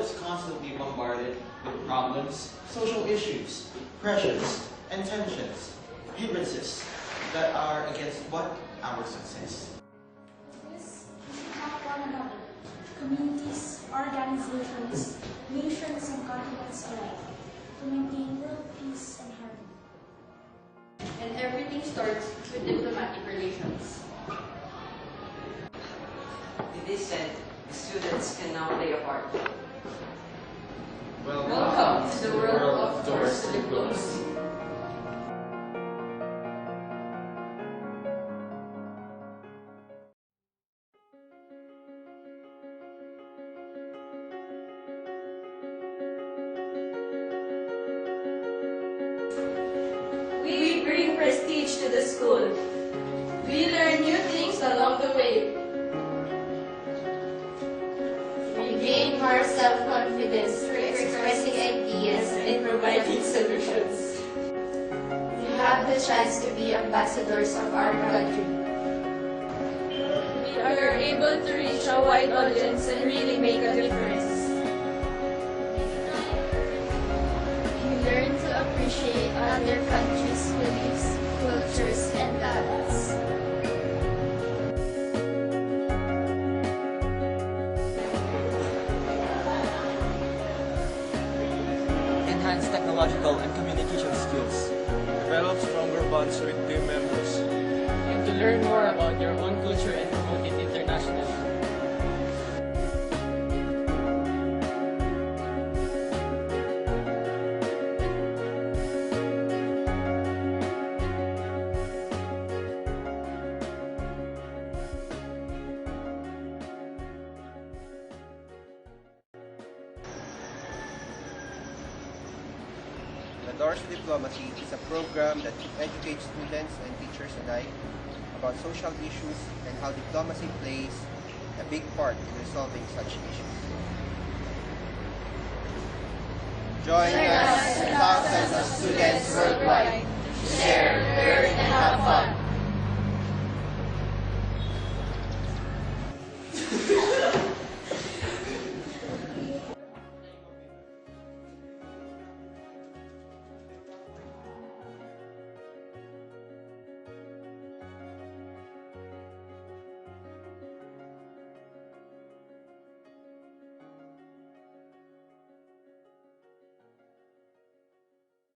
is constantly bombarded with problems, social issues, pressures, and tensions, hindrances that are against what? Our success. Yes, we help one another, communities, organizations, nations, and continents alike, to maintain world peace and harmony. And everything starts with diplomatic relations. In this sense, the students can now play a part. Welcome to the world of Doors to Diplomacy. We bring prestige to the school. We learn new things along the way. We gain more self-confidence through expressing ideas and providing solutions. We have the chance to be ambassadors of our country. We are able to reach a wide audience and really make a difference. We learn to appreciate other countries' beliefs, cultures, and talents. Enhance technological and communication skills. Develop stronger bonds with team members. And to learn more about your own culture and promote it internationally. The Doors to Diplomacy is a program that educates students and teachers alike about social issues and how diplomacy plays a big part in resolving such issues. Join us, thousands of students worldwide, to share, learn, and have fun.